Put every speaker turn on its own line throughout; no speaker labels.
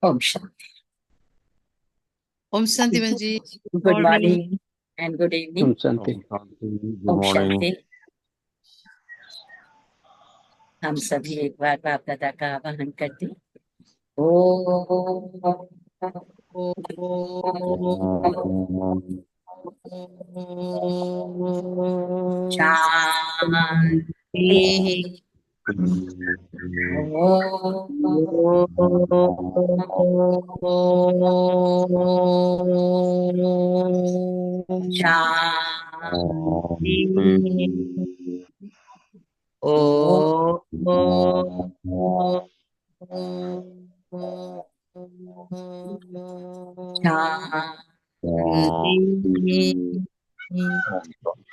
ओम शांति।
ओम शांति बहन जी।
Good
morning.
Morning and good evening.
ओम शांति।
ओम शांति। गुड
ओम
मॉर्निंग।
शांति। हम सभी एक बार बाप दादा का आवाहन करते हैं। ओम शांति।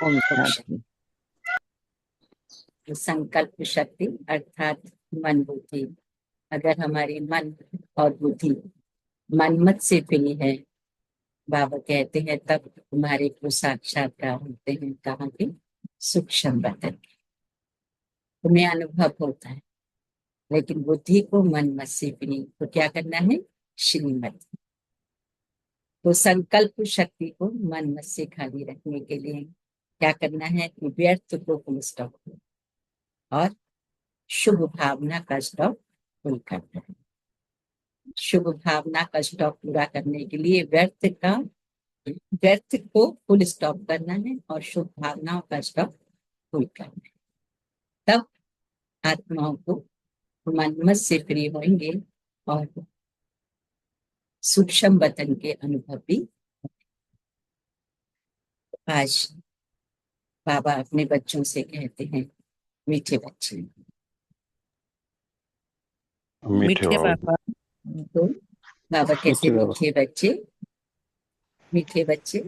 ओम शांति।
संकल्प शक्ति अर्थात मन बुद्धि। अगर हमारी मन और बुद्धि मनमत से फ्री है, बाबा कहते हैं, तब तुम्हारे को साक्षात्कार होते हैं। कहाँ के? सूक्ष्म बदन के। तुम्हें अनुभव होता है, लेकिन बुद्धि को मन मत से फ्री तो क्या करना है? श्रीमत। तो संकल्प शक्ति को मन मत से खाली रखने के लिए क्या करना है? व्यर्थ को फुल स्टॉप और शुभ भावना का स्टॉप फुल करना है। शुभ भावना का स्टॉप पूरा करने के लिए व्यर्थ को फुल स्टॉप करना है और शुभ भावनाओं का स्टॉप फुल करना है। तब आत्माओं को मनमत से फ्री होंगे और सूक्ष्म वतन के अनुभव भी। आज बाबा अपने बच्चों से कहते हैं, मीठे बच्चे।
मीठे
मीठे
बाबा।
बाबा।
तो बाबा कहते,
मीठे बाबा।
मीठे बच्चे, मीठे बच्चे।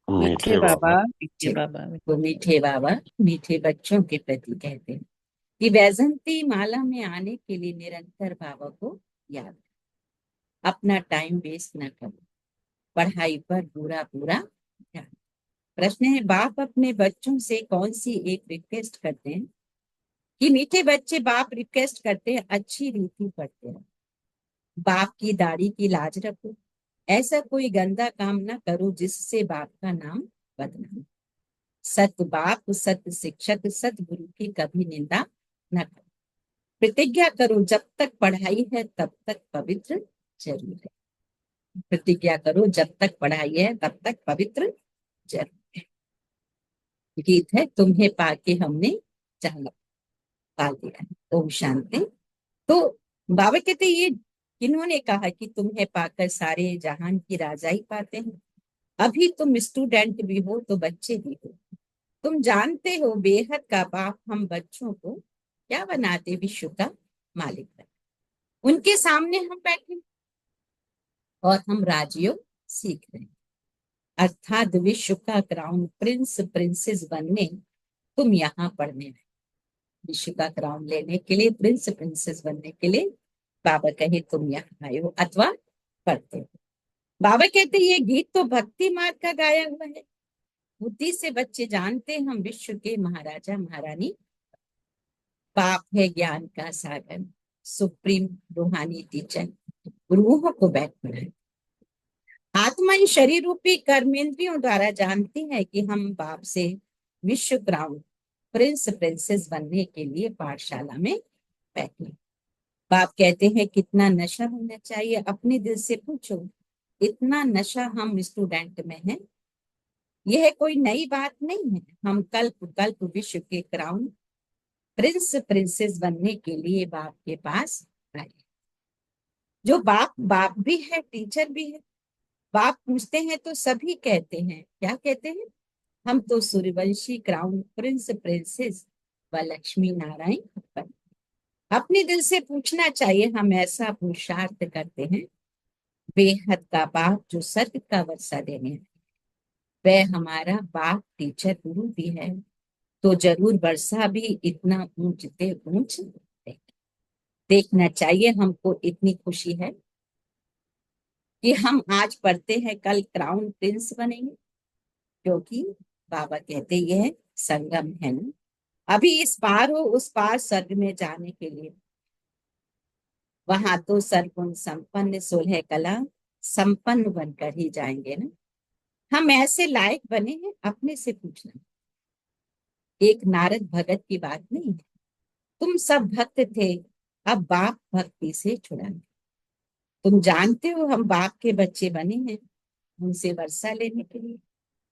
मीठे
मीठे
बाबा।
बाबा।
मीठे बाबा।
तो मीठे बाबा मीठे बच्चों के प्रति कहते हैं कि वैजंती माला में आने के लिए निरंतर बाबा को याद, अपना टाइम वेस्ट न करो, पढ़ाई पर पूरा पूरा ध्यान। प्रश्न है, बाप अपने बच्चों से कौन सी एक रिक्वेस्ट करते हैं? कि मीठे बच्चे, बाप रिक्वेस्ट करते हैं, अच्छी रीति पढ़ते हैं, बाप की दाढ़ी की लाज रखो, ऐसा कोई गंदा काम ना करो जिससे बाप का नाम बदनाम। सत बाप, सत शिक्षक, सत गुरु की कभी निंदा न करो। प्रतिज्ञा करो, जब तक पढ़ाई है तब तक पवित्र जरूर है। प्रतिज्ञा करो, जब तक पढ़ाई है तब तक पवित्र जरूर है। गीत है, तुम्हें पाके हमने जहां पा दिया है। ओम शांति। तो बाबा कहते, ये किन्होंने कहा कि तुम्हें पाकर सारे जहान की राजाई पाते हैं? अभी तुम स्टूडेंट भी हो तो बच्चे भी हो। तुम जानते हो बेहद का बाप हम बच्चों को क्या बनाते? विश्व का मालिक बना। उनके सामने हम बैठे और हम राजयोग सीख रहे हैं, अर्थात विश्व का क्राउन प्रिंस प्रिंसेस बनने तुम यहाँ पढ़ने आए। विश्व का क्राउन लेने के लिए, प्रिंस प्रिंसेस बनने के लिए बाबा कहे तुम यहाँ आए हो अथवा पढ़ते हो। बाबा कहते ये गीत तो भक्ति मार्ग का गाया हुआ है। बुद्धि से बच्चे जानते हैं हम विश्व के महाराजा महारानी। बाप है ज्ञान का सागर, सुप्रीम रूहानी टीचर, रूहों को बैठ पढ़ाए। आत्मा इन शरीर रूपी कर्मेंद्रियों द्वारा जानती है कि हम बाप से विश्व क्राउन प्रिंस प्रिंसेस बनने के लिए पाठशाला में बैठे। बाप कहते हैं कितना नशा होना चाहिए? अपने दिल से पूछो, इतना नशा हम स्टूडेंट में है? यह कोई नई बात नहीं है। हम कल्प कल्प विश्व के क्राउन प्रिंस प्रिंसेस बनने के लिए बाप के पास आए। जो बाप बाप भी है, टीचर भी है। बाप पूछते हैं तो सभी कहते हैं, क्या कहते हैं? हम तो सूर्यवंशी क्राउन प्रिंस प्रिंसेस व लक्ष्मी नारायण बने। अपने दिल से पूछना चाहिए, हम ऐसा पुरुषार्थ करते हैं, बेहद का बाप जो स्वर्ग का वर्षा देने है, वह हमारा बाप टीचर गुरु भी है, तो जरूर वर्षा भी इतना ऊंचते ऊंच देगी। देखना चाहिए, हमको इतनी खुशी है कि हम आज पढ़ते हैं, कल क्राउन प्रिंस बनेंगे। क्योंकि बाबा कहते यह संगम है ना, अभी इस पार हो उस पार स्वर्ग में जाने के लिए वहां तो सरगुण संपन्न 16 कला संपन्न बनकर ही जाएंगे ना। हम ऐसे लायक बने हैं, अपने से पूछना। एक नारद भगत की बात नहीं है। तुम सब भक्त थे, अब बाप भक्ति से छुड़ाए। तुम जानते हो हम बाप के बच्चे बने हैं, उनसे वर्षा लेने के लिए,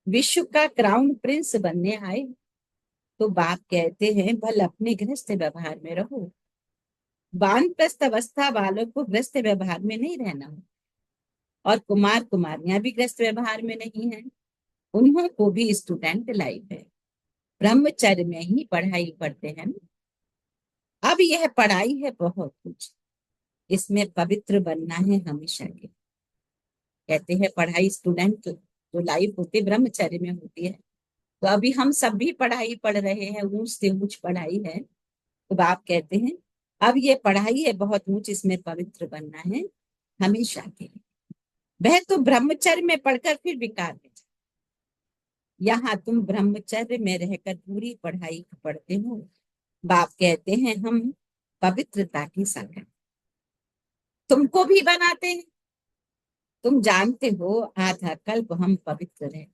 विश्व का क्राउन प्रिंस बनने आए। तो बाप कहते हैं भल अपने गृहस्थ व्यवहार में रहो। वानप्रस्थ अवस्था वालों को गृहस्थ व्यवहार में नहीं रहना हो, और कुमार कुमारियां भी गृहस्थ व्यवहार में नहीं है, उन्हों को भी स्टूडेंट लाइफ है, ब्रह्मचर्य में ही पढ़ाई पढ़ते हैं। अब यह पढ़ाई है बहुत कुछ, इसमें पवित्र बनना है हमेशा के। कहते हैं पढ़ाई स्टूडेंट जो लाइफ होती है ब्रह्मचर्य में होती है। तो अभी हम सब भी पढ़ाई पढ़ रहे हैं, ऊंच से ऊंच पढ़ाई है। तो बाप कहते हैं अब ये पढ़ाई है बहुत ऊंच, इसमें पवित्र बनना है हमेशा के लिए। वह तो ब्रह्मचर्य में पढ़कर फिर विकार में जाए। यहाँ तुम ब्रह्मचर्य में रहकर पूरी पढ़ाई पढ़ते हो। बाप कहते हैं हम पवित्रता की सागर तुमको भी बनाते हैं। तुम जानते हो आधा कल्प हम पवित्र रहे।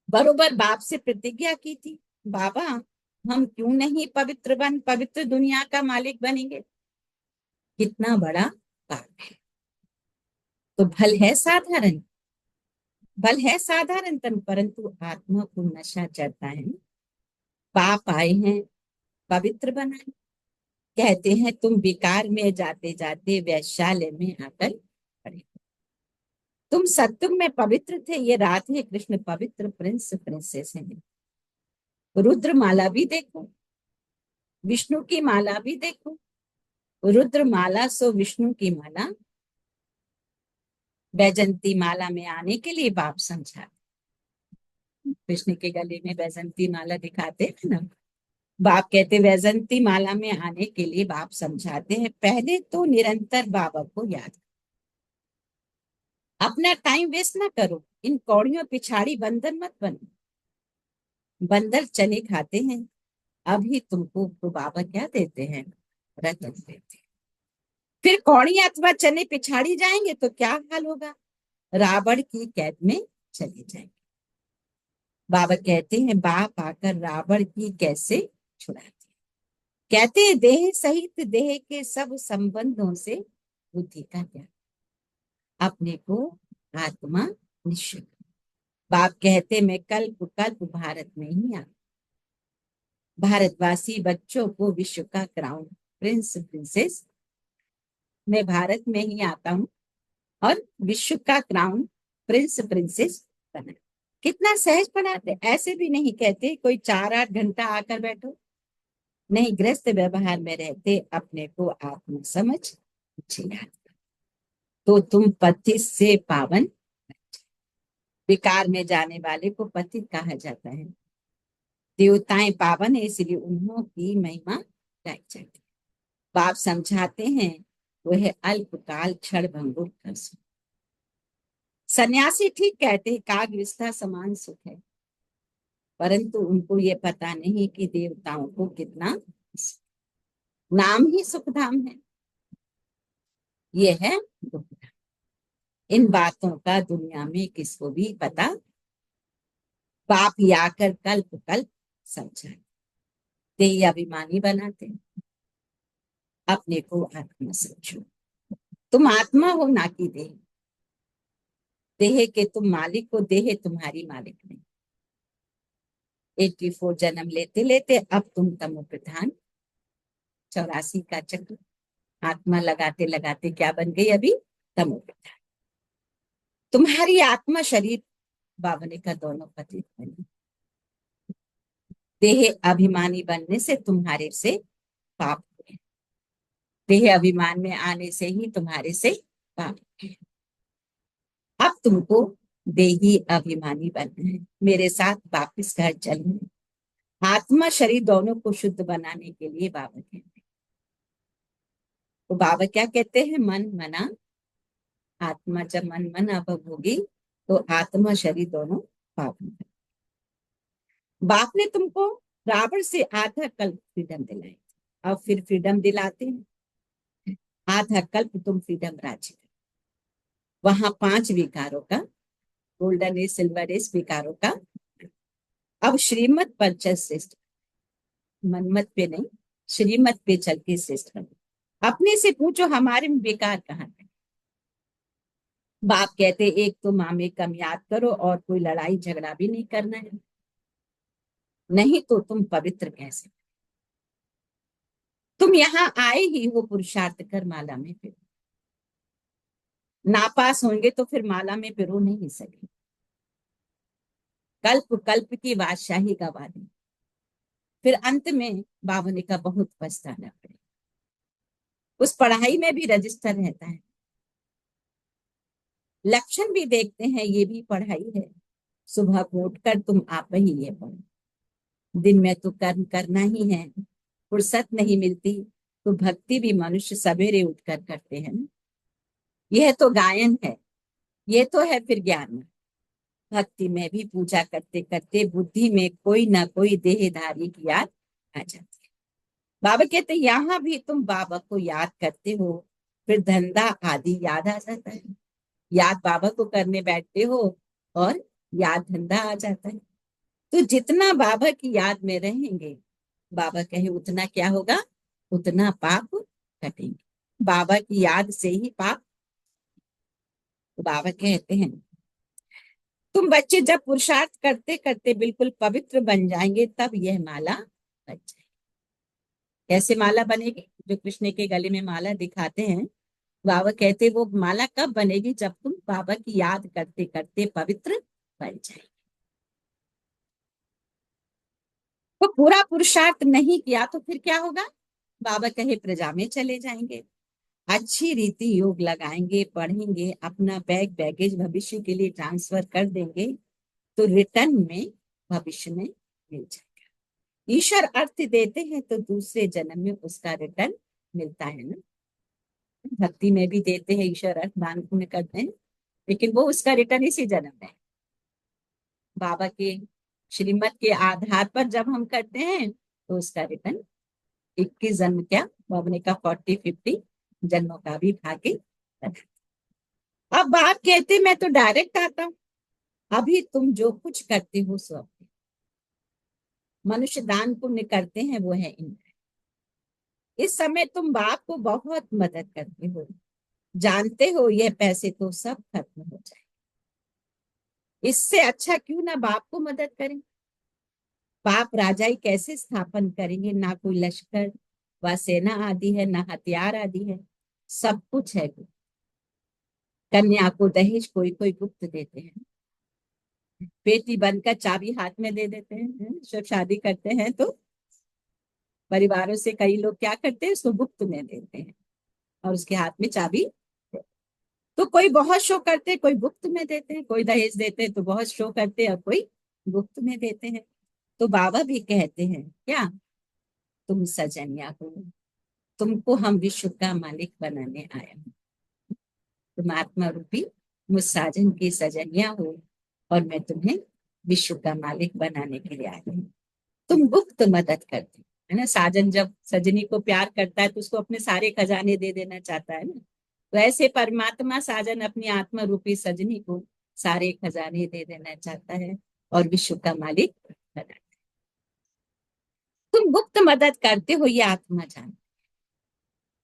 बरोबर बाप से प्रतिज्ञा की थी, बाबा हम क्यों नहीं पवित्र बन पवित्र दुनिया का मालिक बनेंगे। कितना बड़ा पाप है। तो भल है साधारण तन, परंतु आत्मा को नशा चढ़ता है। पाप आए हैं पवित्र बनाए। कहते हैं तुम विकार में जाते जाते वैश्यालय में आकर पड़े। तुम सत्युग में पवित्र थे, ये राधे कृष्ण पवित्र प्रिंस प्रिंसेस हैं। रुद्र माला भी देखो, विष्णु की माला भी देखो। रुद्र माला सो विष्णु की माला। वैजंती माला में आने के लिए बाप समझा, कृष्ण के गले में वैजंती माला दिखाते हैं ना। बाप कहते वैजंती माला में आने के लिए बाप समझाते हैं पहले तो निरंतर बाबा को याद। अपना टाइम वेस्ट ना करो, इन कौड़ियों पिछाड़ी बंदर मत बनो। बंदर चने खाते हैं, अभी तुमको तो बाबा क्या देते हैं, रतन देते हैं। फिर कौड़ियां अथवा चने पिछाड़ी जाएंगे तो क्या हाल होगा, रावण की कैद में चले जाएंगे। बाबा कहते हैं बाप आकर रावण की कैसे छुड़ाते। कहते हैं देह सहित देह के सब संबंधों से बुद्धि का त्याग, अपने को आत्मा निश्चय। बाप कहते मैं कल्प कल्प भारत में ही आ, भारतवासी बच्चों को विश्व का क्राउन प्रिंस प्रिंसेस, मैं भारत में ही आता हूँ और विश्व का क्राउन प्रिंस प्रिंसेस बना। कितना सहज पढ़ाते, ऐसे भी नहीं कहते कोई 4-8 घंटा आकर बैठो, नहीं गृहस्थ व्यवहार में रहते अपने को आत्म समझ जिया। तो तुम पतित से पावन, विकार में जाने वाले को पतित कहा जाता है। देवताएं पावन है इसलिए उन्हों की महिमा गाई जाती है। बाप समझाते हैं वह अल्पकाल क्षण भंगुर कर सुख। सन्यासी ठीक कहते हैं कागविस्ता समान सुख है, परंतु उनको ये पता नहीं कि देवताओं को कितना नाम ही सुखधाम है, ये है दुखधाम। इन बातों का दुनिया में किसको भी पता। बाप ही आकर कल्प कल्प समझाए, देह अभिमानी बनाते, अपने को आत्मा समझो। तुम आत्मा हो ना कि देह। देह के तुम मालिक हो, देह तुम्हारी मालिक नहीं। 84 जन्म लेते लेते अब तुम तमो प्रधान, 84 का चक्र आत्मा लगाते लगाते क्या बन गई अभी, तमो प्रधान। तुम्हारी आत्मा शरीर बावने का दोनों पतित बनी। देह अभिमानी बनने से तुम्हारे से पाप हुए, देह अभिमान में आने से ही तुम्हारे से पाप हुए। अब तुमको देही अभिमानी बनना है, मेरे साथ वापिस घर चलना है। आत्मा शरीर दोनों को शुद्ध बनाने के लिए बाबा कहते हैं। तो बाबा क्या कहते हैं, मन मना आत्मा, जब मन मना होगी तो आत्मा शरीर दोनों पावन। बाप ने तुमको रावण से आधा कल्प फ्रीडम दिलाई, अब फिर फ्रीडम दिलाते हैं। आधा कल्प तुम फ्रीडम राज्य करो। वहां 5 विकारों का, गोल्डन एज, सिल्वर एज विकारों का, अब श्रीमत पर चल श्रेष्ठ, मनमत पे नहीं, श्रीमत पे चल के श्रेष्ठ बनो। अपने से पूछो हमारे में विकार कहाँ है। बाप कहते एक तो माँ में कम याद करो और कोई लड़ाई झगड़ा भी नहीं करना है, नहीं तो तुम पवित्र कैसे। तुम यहाँ आए ही हो पुरुषार्थ कर माला में फिरो, नापास होंगे तो फिर माला में पिरो नहीं सके। कल्प कल्प की बादशाही गवा दी, फिर अंत में बाबा ने का बहुत पछताना पड़े। उस पढ़ाई में भी रजिस्टर रहता है, लक्षण भी देखते हैं, ये भी पढ़ाई है। सुबह को उठकर तुम आप ही ये पढ़ो, दिन में तो कर्म करना ही है, फुर्सत नहीं मिलती तो भक्ति भी मनुष्य सवेरे उठकर करते हैं ना। यह तो गायन है, ये तो है फिर ज्ञान। भक्ति में भी पूजा करते करते बुद्धि में कोई ना कोई देहधारी की याद आ जाती है। बाबा कहते यहाँ भी तुम बाबा को याद करते हो, फिर धंधा आदि याद आ जाता है। याद बाबा को करने बैठते हो और याद धंधा आ जाता है। तो जितना बाबा की याद में रहेंगे, बाबा कहे उतना क्या होगा, उतना पाप कटेंगे। बाबा की याद से ही पाप। तो बाबा कहते हैं तुम बच्चे जब पुरुषार्थ करते करते बिल्कुल पवित्र बन जाएंगे, तब यह माला बन जाएगी। कैसे माला बनेगी? जो कृष्ण के गले में माला दिखाते हैं, बाबा कहते वो माला कब बनेगी, जब तुम बाबा की याद करते करते पवित्र बन जाएंगे। तो पूरा पुरुषार्थ नहीं किया तो फिर क्या होगा? बाबा कहे प्रजा में चले जाएंगे, अच्छी रीति योग लगाएंगे, पढ़ेंगे, अपना बैगेज भविष्य के लिए ट्रांसफर कर देंगे, तो रिटर्न में भविष्य में मिल जाएगा। ईश्वर अर्थ देते हैं तो दूसरे जन्म में उसका रिटर्न मिलता है ना। भक्ति में भी देते हैं ईश्वर अर्थ, दान पुण्य करते हैं, लेकिन वो उसका रिटर्न इसी जन्म में। बाबा के श्रीमत के आधार पर जब हम करते हैं तो उसका रिटर्न 21 जन्म क्या, बाबा ने का 40-50 जन्मों का भी भाग्य बना। अब बाप कहते मैं तो डायरेक्ट आता हूं, अभी तुम जो कुछ करते हो सो अपने। मनुष्य दान पुण्य करते हैं, वो है इंद्र। इस समय तुम बाप को बहुत मदद करते हो, जानते हो ये पैसे तो सब खत्म हो जाए, इससे अच्छा क्यों ना बाप को मदद करें। बाप राजाई कैसे स्थापन करेंगे, ना कोई लश्कर व सेना आदि है, ना हथियार आदि है, सब कुछ है। कन्या को दहेज कोई कोई गुप्त देते हैं, बेटी बनकर चाबी हाथ में दे देते हैं। जब शादी करते हैं तो परिवारों से कई लोग क्या करते हैं, उसको गुप्त में देते हैं और उसके हाथ में चाबी। तो कोई बहुत शो करते हैं, कोई गुप्त में देते हैं, कोई दहेज देते हैं तो बहुत शो करते हैं और कोई गुप्त में देते हैं। तो बाबा भी कहते हैं क्या, तुम सजनिया हो, तुमको हम विश्व का मालिक बनाने आए हैं। तुम आत्मा रूपी मुझ साजन की सजनिया हो और मैं तुम्हें विश्व का मालिक बनाने के लिए आई हूँ। तुम गुप्त मदद करती है ना। साजन जब सजनी को प्यार करता है तो उसको अपने सारे खजाने दे देना चाहता है ना। तो ऐसे परमात्मा साजन अपनी आत्मा रूपी सजनी को सारे खजाने दे देना चाहता है और विश्व का मालिक बनाता है। तुम गुप्त मदद करते हो, ये आत्मा जान,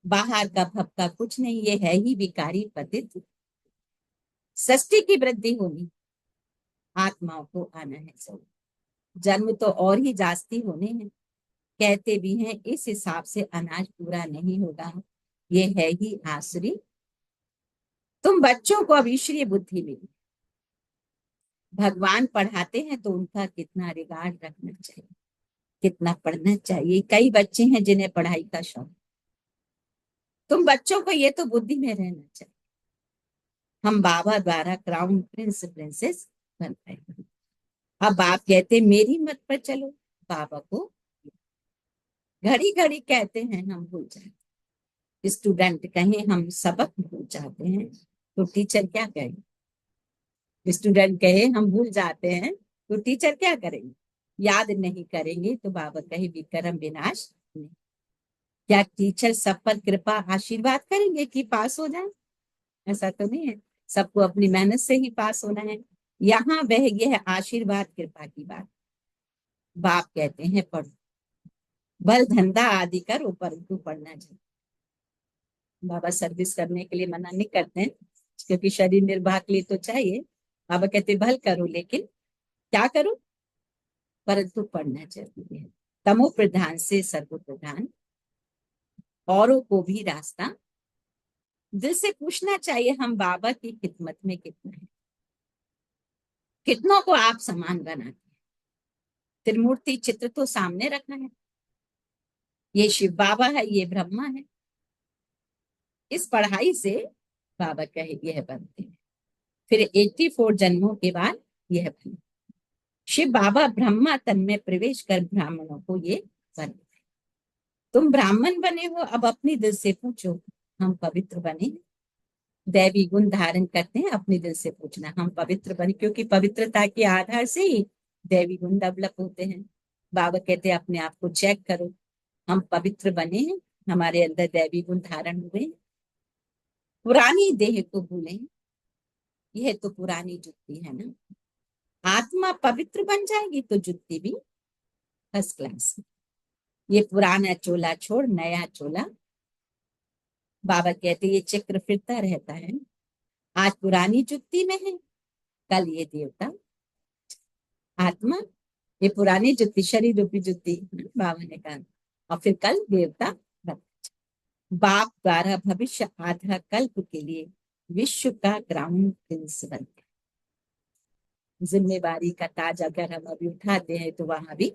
बाहर का भपका कुछ नहीं, ये है ही विकारी पतित। सृष्टि की वृद्धि होनी, आत्माओं को आना है सब, जन्म तो और ही जास्ती होने हैं। कहते भी हैं इस हिसाब से अनाज पूरा नहीं होगा, ये है ही आसुरी। तुम बच्चों को अब ईश्वरीय बुद्धि मिली, भगवान पढ़ाते हैं तो उनका कितना रिगार्ड रखना चाहिए, कितना पढ़ना चाहिए। कई बच्चे हैं जिन्हें पढ़ाई का शौक, तुम बच्चों को ये तो बुद्धि में रहना चाहिए, हम बाबा द्वारा क्राउन प्रिंस प्रिंसेस बन पाएंगे। अब बाप कहते मेरी मत पर चलो, बाबा को घड़ी घड़ी कहते हैं हम भूल जाते। स्टूडेंट कहें हम सबक भूल जाते हैं तो टीचर क्या कहेंगे। स्टूडेंट कहे हम भूल जाते हैं तो टीचर क्या करेंगे, याद नहीं करेंगे तो बाबा कहे विक्रम विनाश नहीं। क्या टीचर सब पर कृपा आशीर्वाद करेंगे कि पास हो जाए? ऐसा तो नहीं है, सबको अपनी मेहनत से ही पास होना है। यहाँ वह यह आशीर्वाद कृपा की बात। बाप कहते हैं पढ़ो, बल धंधा आदि करो परंतु पढ़ना चाहिए। बाबा सर्विस करने के लिए मना नहीं करते हैं, क्योंकि शरीर निर्वाह के लिए तो चाहिए। बाबा कहते भल करो, लेकिन क्या करो, परंतु पढ़ना जरूरी है। तमो प्रधान से सर्व प्रधान, औरों को भी रास्ता। दिल से पूछना चाहिए हम बाबा की खिदमत में कितना है, कितनों को आप समान बनाते हैं। त्रिमूर्ति चित्र तो सामने रखना है, ये शिव बाबा है, ये ब्रह्मा है। इस पढ़ाई से बाबा कहे यह बनते हैं, फिर 84 जन्मों के बाद यह बने। शिव बाबा ब्रह्मा तन में प्रवेश कर ब्राह्मणों को ये बने। तुम ब्राह्मण बने हो, अब अपनी दिल से पूछो हम पवित्र बने? दैवी गुण धारण करते हैं, अपने दिल से पूछना हम पवित्र बने, क्योंकि पवित्रता के आधार से ही दैवी गुण डेवलप होते हैं। बाबा कहते हैं अपने आप को चेक करो, हम पवित्र बने हैं, हमारे अंदर दैवी गुण धारण हुए। पुरानी देह को भूलें, यह तो पुरानी जुत्ती है ना। आत्मा पवित्र बन जाएगी तो जुत्ती भी फर्स्ट क्लास। ये पुराना चोला छोड़ नया चोला। बाबा कहते ये चक्र फिरता रहता है, आज पुरानी जुत्ती में है, कल ये देवता आत्मा, ये पुरानी जुत्ती शरीर रूपी जुत्ती बाबा ने कहा, और फिर कल देवता बन। बाप द्वारा भविष्य आधा कल्प के लिए विश्व का ग्राउंड प्रिंस बनते। जिम्मेवारी का ताज अगर हम अभी उठाते हैं तो वहां भी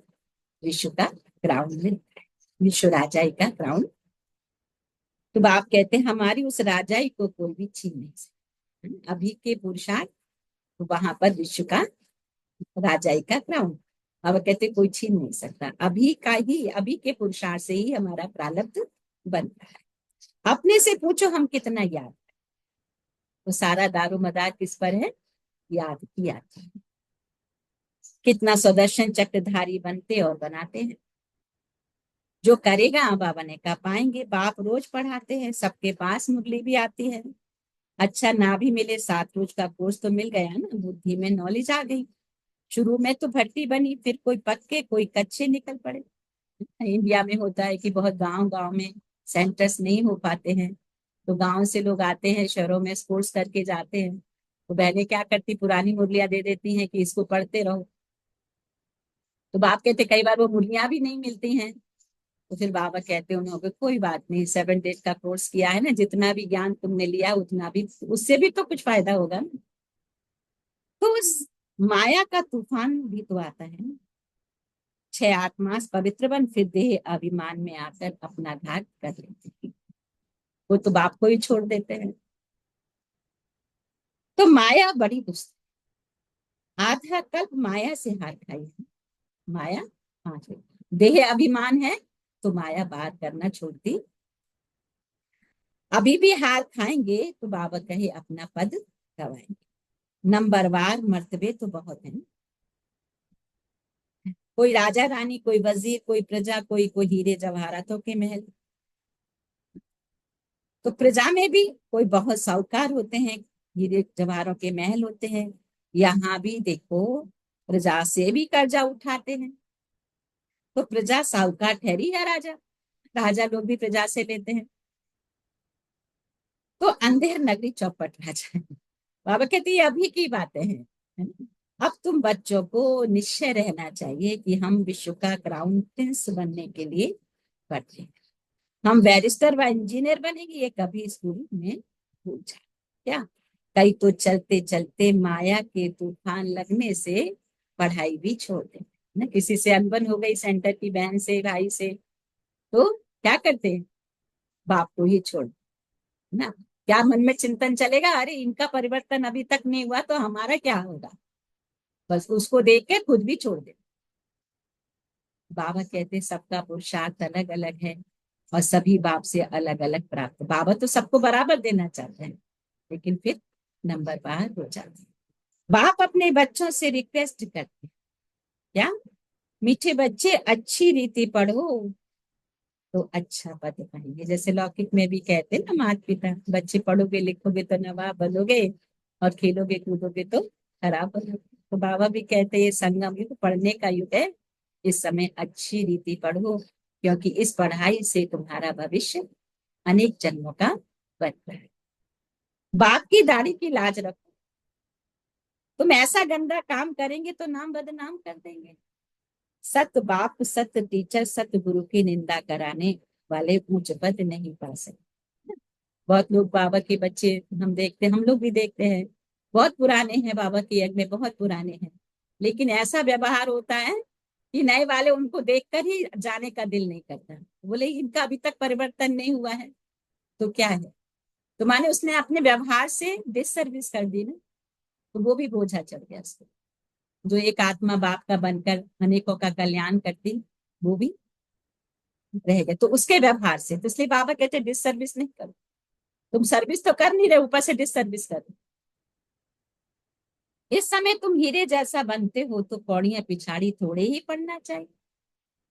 विश्व का ग्राउंड मिलता है, विश्व राजाई का ग्राउंड। तो बाप कहते हैं हमारी उस राजाई को कोई भी छीन नहीं सकता। अभी के पुरुषार्थ तो वहां पर विश्व का राजाई का क्राउन, अब कहते कोई छीन नहीं सकता। अभी का ही, अभी के पुरुषार्थ से ही हमारा प्रारब्ध बनता है। अपने से पूछो हम कितना याद, तो सारा दारो मदार किस पर है? याद की याद। कितना सुदर्शन चक्रधारी बनते और बनाते हैं। जो करेगा बाबा ने कहा पाएंगे। बाप रोज पढ़ाते हैं, सबके पास मुरली भी आती है। अच्छा ना भी मिले, 7 रोज का कोर्स तो मिल गया ना, बुद्धि में नॉलेज आ गई। शुरू में तो भट्टी बनी, फिर कोई पक्के कोई कच्चे निकल पड़े। इंडिया में होता है कि बहुत गांव गांव में सेंटर्स नहीं हो पाते हैं, तो गांव से लोग आते हैं, शहरों में कोर्स करके जाते हैं। तो बहनें क्या करती, पुरानी मुरलियां दे देती हैं कि इसको पढ़ते रहो। तो बाप कहते कई बार वो मुरलियां भी नहीं मिलती हैं, तो फिर बाबा कहते उन्होंने कोई बात नहीं, 7 डेज का कोर्स किया है ना, जितना भी ज्ञान तुमने लिया उतना भी, उससे भी तो कुछ फायदा होगा ना। तो उस माया का तूफान भी तो आता है ना। 6 8 मास पवित्र बन, फिर देह अभिमान में आकर अपना घात कर लेते हैं, वो तो बाप को ही छोड़ देते हैं। तो माया बड़ी दुष्ट, आधा कल्प माया से हार खाई है। माया, हाँ जी, देह अभिमान है तो माया बात करना छोड़ती। अभी भी हार खाएंगे तो बाबा कहे अपना पद गवाएंगे। नंबरवार मर्तबे तो बहुत है, कोई राजा रानी, कोई वजीर, कोई प्रजा, कोई हीरे जवाहरातों के महल। तो प्रजा में भी कोई बहुत साहूकार होते हैं, हीरे जवाहरों के महल होते हैं। यहाँ भी देखो प्रजा से भी कर्जा उठाते हैं, तो प्रजा साहूकार ठहरी है राजा, राजा लोग भी प्रजा से लेते हैं। तो अंधेर नगरी चौपट राजा है। बाबा कहते ये अभी की बातें हैं, है ना? अब तुम बच्चों को निश्चय रहना चाहिए कि हम विश्व का क्राउन प्रिंस बनने के लिए पढ़ते हैं। हम बैरिस्टर व इंजीनियर बनेंगे, ये कभी स्कूल में भूल जाए क्या? कई तो चलते चलते माया के तूफान लगने से पढ़ाई भी छोड़ दे ना। किसी से अनबन हो गई, सेंटर की बहन से, भाई से, तो क्या करते हैं, बाप को ही छोड़ ना। क्या मन में चिंतन चलेगा, अरे इनका परिवर्तन अभी तक नहीं हुआ तो हमारा क्या होगा, बस उसको देख के खुद भी छोड़ दे। बाबा कहते सबका पुरुषार्थ अलग अलग है और सभी बाप से अलग अलग प्राप्त। बाबा तो सबको बराबर देना चाहते हैं, लेकिन फिर नंबर बाहर हो जाते हैं। बाप अपने बच्चों से रिक्वेस्ट करते हैं क्या, मीठे बच्चे अच्छी रीति पढ़ो, तो अच्छा पद पाएंगे। जैसे लौकिक में भी कहते हैं ना माता पिता, बच्चे पढ़ोगे लिखोगे तो नवाब बनोगे, और खेलोगे कूदोगे तो खराब बनोगे। तो बाबा भी कहते हैं ये संगम युग पढ़ने का युग है, इस समय अच्छी रीति पढ़ो, क्योंकि इस पढ़ाई से तुम्हारा भविष्य अनेक जन्मों का बनता है। बाप की दाढ़ी की लाज रखो, तुम ऐसा गंदा काम करेंगे तो नाम बदनाम कर देंगे। सत बाप सत टीचर सत गुरु की निंदा कराने वाले ऊंच पद नहीं पा सकते। बहुत लोग बाबा के बच्चे हम देखते हैं, हम लोग भी देखते हैं, बहुत पुराने हैं, बाबा के यज्ञ में बहुत पुराने हैं, लेकिन ऐसा व्यवहार होता है कि नए वाले उनको देखकर ही जाने का दिल नहीं करता। बोले इनका अभी तक परिवर्तन नहीं हुआ है तो क्या है। तो माने उसने अपने व्यवहार से डिससर्विस कर दी ना, तो वो भी बोझा चढ़ गया उसको। जो एक आत्मा बाप का बनकर अनेकों का कल्याण करती, वो भी रह गए तो उसके व्यवहार से। तो इसलिए बाबा कहते डिससर्विस नहीं करो, तुम सर्विस तो कर नहीं रहे, ऊपर से डिससर्विस करो। इस समय तुम हीरे जैसा बनते हो तो पौड़ियां पिछाड़ी थोड़े ही पड़ना चाहिए।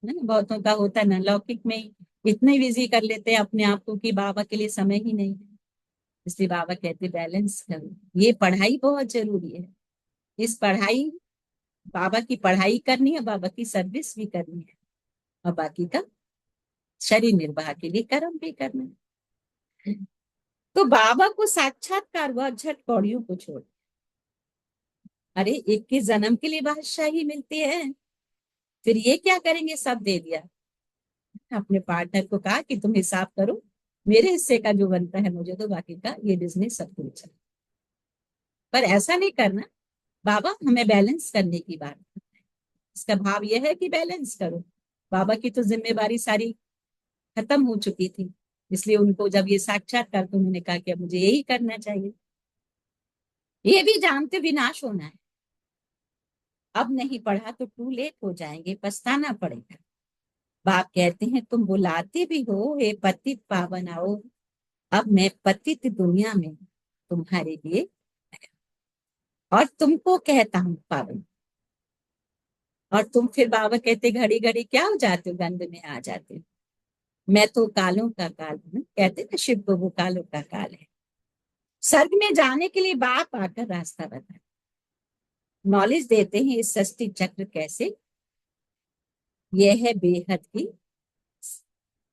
है ना, बहुतों का होता है ना, लौकिक में इतने बिजी कर लेते हैं अपने आप को कि बाबा के लिए समय ही नहीं है। इसलिए बाबा कहते बैलेंस करो, ये पढ़ाई बहुत जरूरी है। इस पढ़ाई, बाबा की पढ़ाई करनी है, बाबा की सर्विस भी करनी है, और बाकी का शरीर निर्वाह के लिए कर्म भी करना है। तो बाबा को साक्षात्कार हुआ, झट कौड़ियों को छोड़। अरे 21 जन्म के लिए बादशाही मिलती है, फिर ये क्या करेंगे, सब दे दिया। अपने पार्टनर को कहा कि तुम हिसाब करो, मेरे हिस्से का जो बनता है मुझे दो, बाकी का ये बिजनेस सब कुछ चल। पर ऐसा नहीं करना, बाबा हमें बैलेंस करने की बात है। इसका भाव यह है कि बैलेंस करो। बाबा की तो जिम्मेवारी सारी खत्म हो चुकी थी, इसलिए उनको जब ये साक्षात्कार, तो उन्होंने कहा कि अब मुझे यही करना चाहिए। ये भी जानते विनाश होना है, अब नहीं पढ़ा तो टू लेट हो जाएंगे, पछताना पड़ेगा। बाप कहते हैं तुम बुलाते भी हो हे पतित पावन आओ, अब मैं पतित दुनिया में तुम्हारे लिए और तुमको कहता हूँ पावन। और तुम फिर बाबा कहते घड़ी घड़ी क्या हो जाते हो, गंध में आ जाते हो। मैं तो कालों का काल हूँ, कहते ना शिव को वो कालों का काल है। स्वर्ग में जाने के लिए बाप आकर रास्ता बताए, नॉलेज देते हैं इस सृष्टि चक्र कैसे, यह है बेहद की।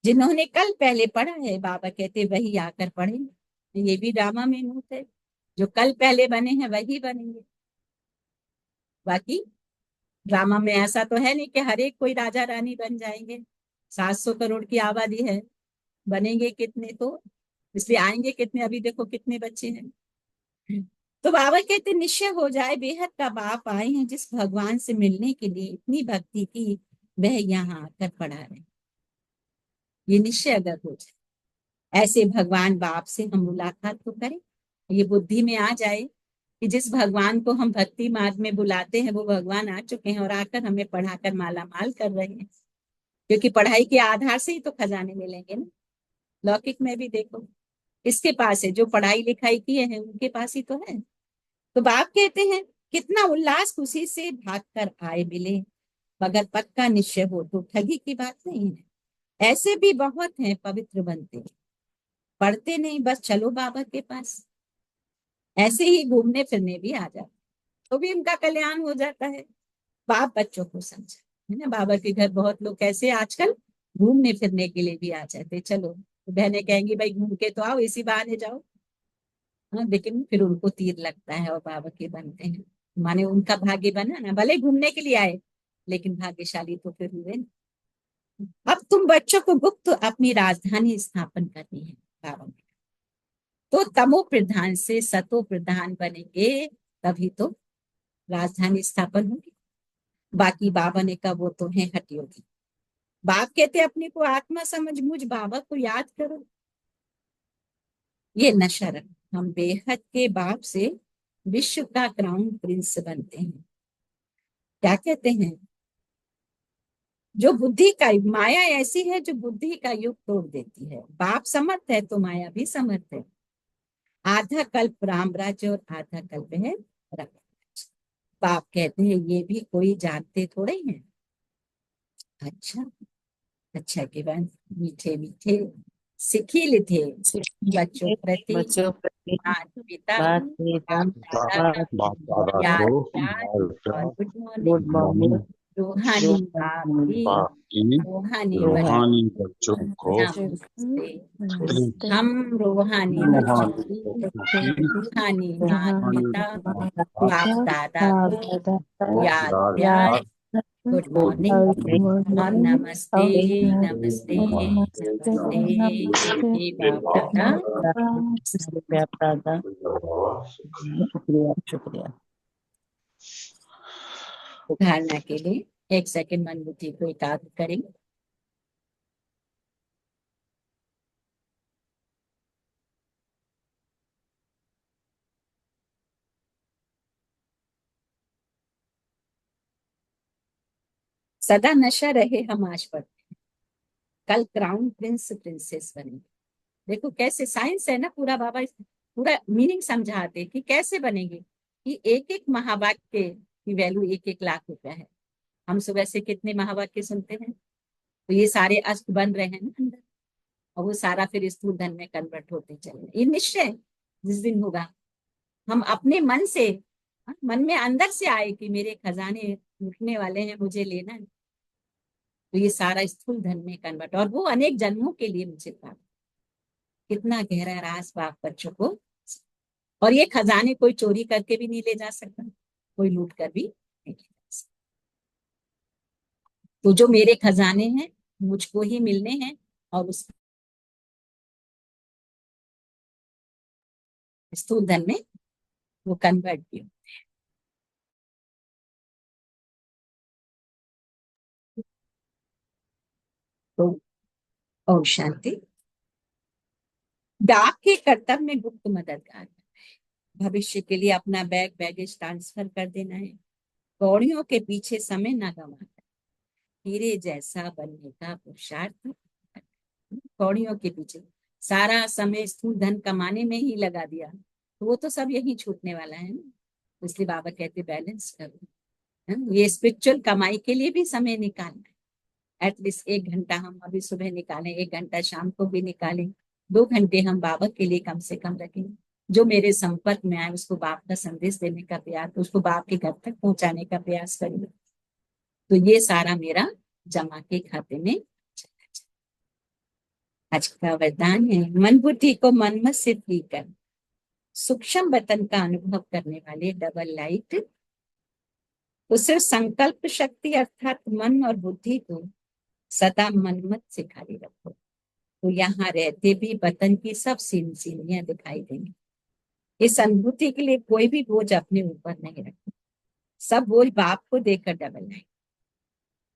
जिन्होंने कल पहले पढ़ा है, बाबा कहते वही आकर पढ़ेंगे। ये भी ड्रामा में नूत है, जो कल पहले बने हैं वही बनेंगे। बाकी ड्रामा में ऐसा तो है नहीं कि हर एक कोई राजा रानी बन जाएंगे। 700 करोड़ की आबादी है, बनेंगे कितने, तो इसलिए आएंगे कितने, अभी देखो कितने बच्चे हैं। तो बाबा कहते निश्चय हो जाए बेहद का बाप आए हैं, जिस भगवान से मिलने के लिए इतनी भक्ति की, वह यहाँ आकर पढ़ा रहे। ये निश्चय अगर हो जाए, ऐसे भगवान बाप से हम मुलाकात तो करें, ये बुद्धि में आ जाए कि जिस भगवान को हम भक्ति मार्ग में बुलाते हैं वो भगवान आ चुके हैं और आकर हमें पढ़ाकर माला माल कर रहे हैं। क्योंकि पढ़ाई के आधार से ही तो खजाने मिलेंगे ना। लौकिक में भी देखो, इसके पास है जो पढ़ाई लिखाई किए हैं, उनके पास ही तो है। तो बाप कहते हैं कितना उल्लास खुशी से भाग कर आए मिले, मगर पक्का निश्चय हो तो ठगी की बात नहीं है। ऐसे भी बहुत हैं पवित्र बनते, पढ़ते नहीं, बस चलो बाबा के पास, ऐसे ही घूमने फिरने भी आ जाते, तो भी उनका कल्याण हो जाता है। बाप बच्चों को समझा, है ना। बाबा के घर बहुत लोग कैसे आजकल घूमने फिरने के लिए भी आ जाते, चलो तो बहनें कहेंगी भाई घूम के तो आओ, इसी बहाने जाओ। हाँ, लेकिन फिर उनको तीर लगता है और बाबा के बनते हैं। माने उनका भाग्य बना ना, भले घूमने के लिए आए, लेकिन भाग्यशाली तो फिर हुए ना। अब तुम बच्चों को गुप्त अपनी राजधानी स्थापन करनी है बाबा ने। तो तमो प्रधान से सतो प्रधान बनेंगे, तभी तो राजधानी स्थापन होगी। बाकी बाबा ने कहा वो तो है हठयोगी। बाप कहते अपने को आत्मा समझ, मुझ बाबा को याद करो, ये न शर्म। हम बेहद के बाप से विश्व का क्राउन प्रिंस बनते हैं। क्या कहते हैं, जो बुद्धि का, माया ऐसी है जो बुद्धि का युग तोड़ देती है। बाप समर्थ है तो माया भी समर्थ है। आधा कल्प राम राज्य और आधा कल्प है राम राज्य। बाप कहते हैं ये भी कोई जानते थोड़े हैं। अच्छा, अच्छा के बाद मीठे मीठे सिखिल थे बच्चों प्रति
बच्चों प्रति
माता पिता
बात पिता
दादा
बाप दादा
याद
को
प्यार
बाल
और
प्यार
गुड
गुड
मॉर्निंग
मॉर्निंग
रूहानी बाप की
बाप की
रूहानी बच्चों
रूहानी बच्चों को
नमस्ते
नमस्ते
हम रूहानी बच्चों
रूहानी
की
बच्चों की
रूहानी माता
रूहानी
पिता
माता
बाप दादा
बाप
को
दादा
याद
याद
प्यार
याद
गुड
गुड
मॉर्निंग
मॉर्निंग
और नमस्ते नमस्ते
नमस्ते
नमस्ते
नमस्ते
हे बाप दादा
बाप दादा शुक्रिया शुक्रिया।
धारणा के लिए 1 सेकंड मन बुद्धि को एकाग्र करें। सदा नशा रहे हम आज पर, कल क्राउन प्रिंस प्रिंसेस बने। देखो कैसे साइंस है ना, पूरा बाबा पूरा मीनिंग समझाते कि कैसे बनेंगे। कि एक एक महावाक्य की वैल्यू 1-1 लाख रुपया है। हम सुबह से कितने महावाक्य सुनते हैं, तो ये सारे अष्ट बन रहे हैं ना अंदर, और वो सारा फिर स्थूल धन में कन्वर्ट होते चले। ये निश्चय जिस दिन होगा हम अपने मन से, मन में अंदर से आए कि मेरे खजाने लूटने वाले हैं, मुझे लेना है, तो ये सारा स्थूल धन में कन्वर्ट, और वो अनेक जन्मों के लिए मुझे प्राप्त। कितना गहरा राज बाप बच्चों को। और ये खजाने कोई चोरी करके भी नहीं ले जा सकता, कोई लूट कर भी नहीं ले जा सकता। तो जो मेरे खजाने हैं मुझको ही मिलने हैं, और उस स्थूल धन में वो कन्वर्ट भी हो। तो ओम शांति। डाक के कर्तव्य में गुप्त मददगार, भविष्य के लिए अपना बैगेज ट्रांसफर कर देना है। कौड़ियों के पीछे समय ना गंवाना, हीरे जैसा बनने का पुरुषार्थ। कौड़ियों के पीछे सारा समय स्थूल धन कमाने में ही लगा दिया, तो वो तो सब यही छूटने वाला है ना। इसलिए बाबा कहते बैलेंस करो, ये स्पिरिचुअल कमाई के लिए भी समय निकालना है। एटलीस्ट 1 घंटा हम अभी सुबह निकालें, 1 घंटा शाम को भी निकालें, 2 घंटे हम बाबा के लिए कम से कम रखें। जो मेरे संपर्क में आए उसको बाप का संदेश देने का प्रयास, उसको बाप के घर तक पहुंचाने का प्रयास करें। तो ये सारा मेरा जमा के खाते में चला जाए। आज का वरदान है, मन बुद्धि को मनमत से फ्री कर सूक्ष्म वतन का अनुभव करने वाले डबल लाइट, तो सिर्फ संकल्प शक्ति अर्थात मन और बुद्धि को सदा मनमत से खाली रखो, तो यहाँ रहते भी वतन की सब सीढ़ियां दिखाई देंगी। इस अनुभूति के लिए कोई भी बोझ अपने ऊपर नहीं रखो, सब बोझ बाप को देकर डबल लाइट।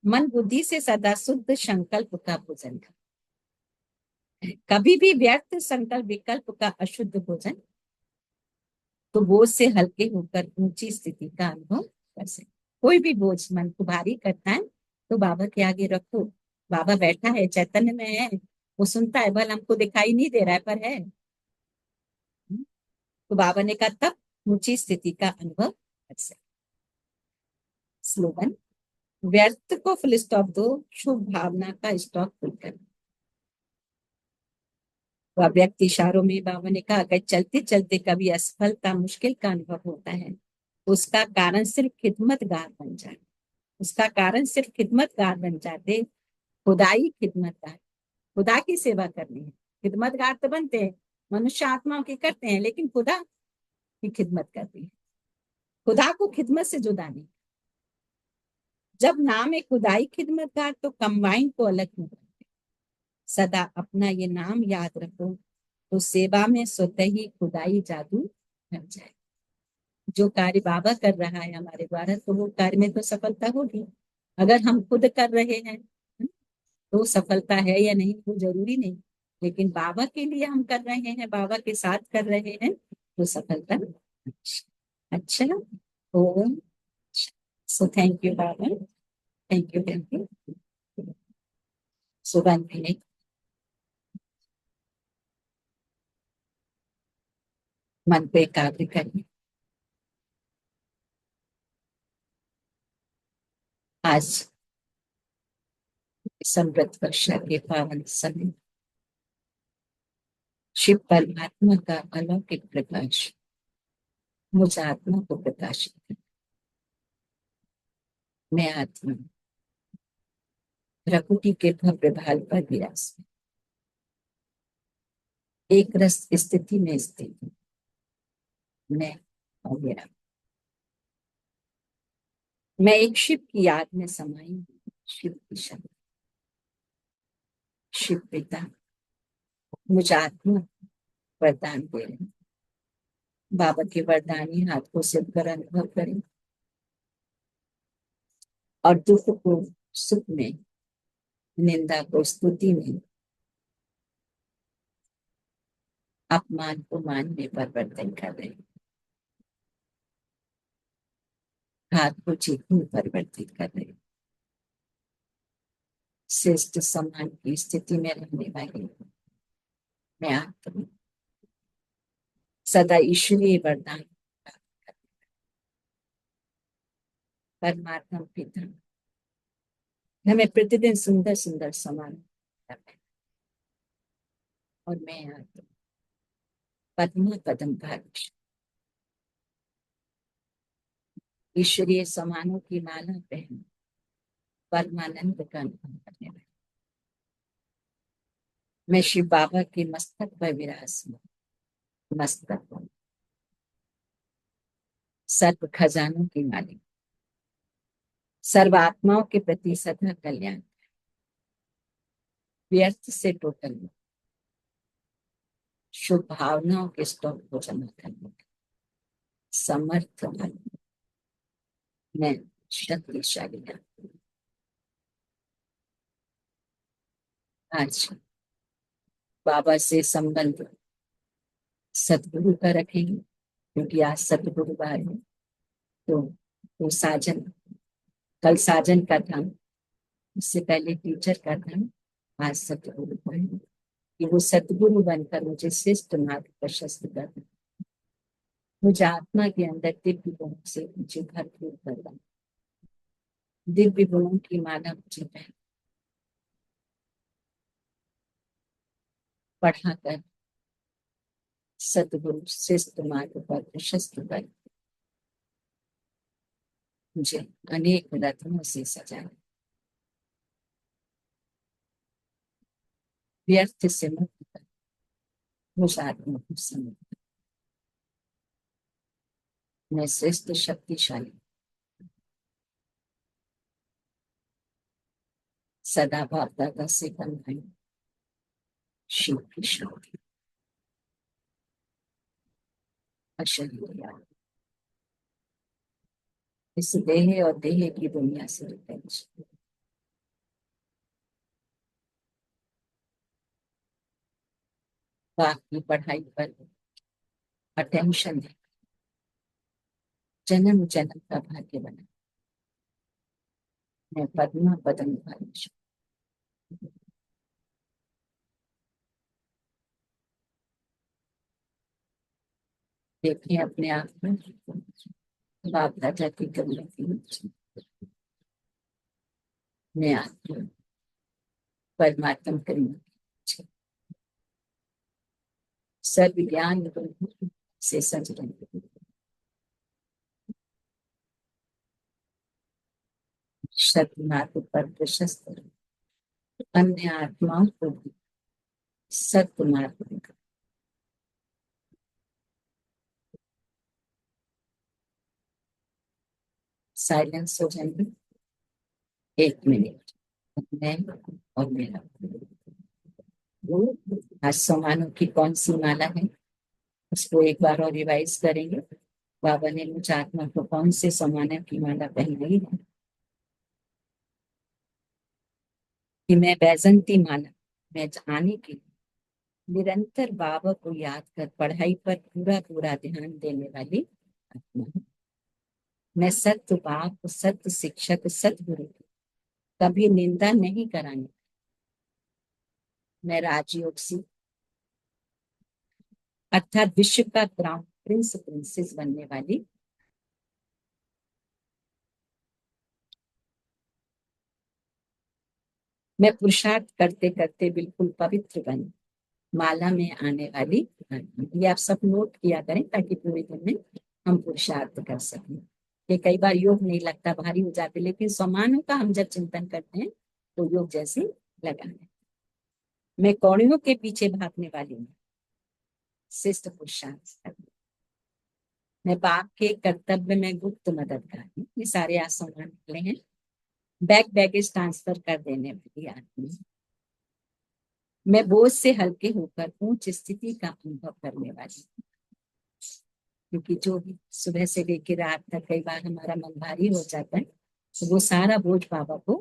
मन बुद्धि से सदा शुद्ध संकल्प का भोजन कर, कभी भी व्यर्थ संकल्प विकल्प का अशुद्ध भोजन, तो बोझ से हल्के होकर ऊंची स्थिति का अनुभव कर सके। कोई भी बोझ मन को भारी करता है तो बाबा के आगे रखो। बाबा बैठा है, चैतन्य में है, वो सुनता है, बल हमको दिखाई नहीं दे रहा है पर है। तो बाबा ने कहा तब ऊंची स्थिति का अनुभव कर सके। स्लोगन, व्यर्थ को फुल स्टॉप दो, शुभ भावना का स्टॉक खुलकर। तो व्यक्त इशारों में बाबा ने कहा अगर चलते चलते कभी असफलता मुश्किल का अनुभव होता है, उसका कारण सिर्फ खिदमतगार बन जाए, उसका कारण सिर्फ खिदमतगार बन जाते। खुदाई खिदमतगार, खुदा की सेवा करनी है। खिदमतगार तो बनते हैं, मनुष्य आत्माओं की करते हैं, लेकिन खुदा की खिदमत करती है। खुदा को खिदमत से जुदा नहीं। जब नाम है खुदाई खिदमतगार, तो कंबाइन को अलग नहीं करते। सदा अपना ये नाम याद रखो, तो सेवा में स्वतः ही खुदाई जादू बन जाए। जो कार्य बाबा कर रहा है हमारे द्वारा, तो वो कार्य में तो सफलता होगी। अगर हम खुद कर रहे हैं तो सफलता है या नहीं वो जरूरी नहीं, लेकिन बाबा के लिए हम कर रहे हैं, बाबा के साथ कर रहे हैं, तो सफलता। अच्छा, ओम। सो थैंक यू बाबा, थैंक यू थैंक यू। सुबह में मन को एकाग्र करें। आज इस अमृत वर्षा के पावन समय शिव परमात्मा का अलौकिक प्रकाश मुझ आत्मा को प्रकाशित कर। मैं आत्मा प्रकृति के भव्य भाल पर विराज एक रस स्थिति में स्थित हूँ। मैं और मेरा, मैं एक शिव की याद में समाई हूँ। शिव की शक्ति, शिव पिता मुझ आत्मा वरदान दे रहे हैं। बाबा के वरदानी हाथ को सिद्ध कर अनुभव करें और दुख को सुख में, निंदा को स्तुति में, अपमान को मान में परिवर्तन कर रहे हैं। हाथ को जीत में परिवर्तित कर रहे हैं। श्रेष्ठ सम्मान की स्थिति में रहने वाली मैं आत्मा सदा ईश्वरीय वरदान प्राप्त कर। परमात्मा पिता हमें प्रतिदिन सुंदर सुंदर सम्मान करते हैं और मैं आत्मा पद्मा पदम भाग्य ईश्वरीय सम्मानों की माला पहन परमानंद का अनुभव करने वाली मैं शिव बाबा के मस्तक पर विराजमान मस्तक सर्व खजानों की मालिक, सर्व आत्माओं के प्रति सदा कल्याण, व्यर्थ से टोटल शुभ भावनाओं के स्टॉक को जमा करने का समर्थ मैं शक्तिशाली हूं। आज बाबा से संबंध सतगुरु का रखेंगे क्योंकि आज सतगुरुवार है। तो साजन, कल साजन का था, उससे पहले टीचर का था, आज सतगुरु का है कि वो सतगुरु बनकर मुझे श्रेष्ठ मार्ग प्रशस्त कर दे। मुझे आत्मा के अंदर दिव्य गुणों से मुझे भरपूर कर दे। दिव्य गुणों की माला मुझे पढ़ाकर सतगुरु श्रेष्ठ मार्ग पर प्रशस्त कर मुझे अनेक रत्नों से सजाए, व्यर्थ से मुक्त कर मुझ आत्मा को समर्पित। मैं श्रेष्ठ शक्तिशाली सदा बाप दादा से बंधाई शिव की शक्ति अशरीरिया इस देह और देह की दुनिया से डिटेच बाकी पढ़ाई पर अटेंशन दे, जन्म जन्म का भाग्य बना। मैं पद्मा पदम भाग्य देखें अपने आप में बाप दादा की कमियों की मैं आत्मा परमात्मा करिए सर्व ज्ञान से सज रहे सतमार्ग पर प्रशस्त अन्य आत्माओं को भी सतमार्ग साइलेंस हो जाएंगे। 1 मिनट मैं और मेरा। आज सम्मानों की कौन सी माला है उसको एक बार और रिवाइज करेंगे। बाबा ने मुझ आत्मा को कौन से सम्मानों की माला पहनाई है कि मैं बैजंती माला मैं आने के लिए निरंतर बाबा को याद कर पढ़ाई पर पूरा पूरा ध्यान देने वाली आत्मा हूँ। मैं सत्य बाप सत्य शिक्षक सतगुरु की कभी निंदा नहीं करानी। मैं राजयोग से अर्थात विश्व का क्राउन प्रिंस प्रिंसेस बनने वाली मैं पुरुषार्थ करते करते बिल्कुल पवित्र बनी, माला में आने वाली आत्मा। ये आप सब नोट किया करें ताकि पूरे दिन में हम पुरुषार्थ कर सकें। ये कई बार योग नहीं लगता, भारी हो जाते, लेकिन सम्मानों का हम जब चिंतन करते हैं तो योग जैसे लगा है। मैं कौड़ियों के पीछे भागने वाली हूँ, शिष्ट पुरुषार्थ करना। मैं बाप के कर्तव्य में गुप्त मददगार हूँ। ये सारे आसन निकले हैं। बैगेज ट्रांसफर कर देने वाली आदमी। मैं बोझ से हल्के होकर उच्च स्थिति का अनुभव करने वाली हूँ। क्योंकि जो भी सुबह से लेकर रात तक कई बार हमारा मन भारी हो जाता है, तो वो सारा बोझ बाबा को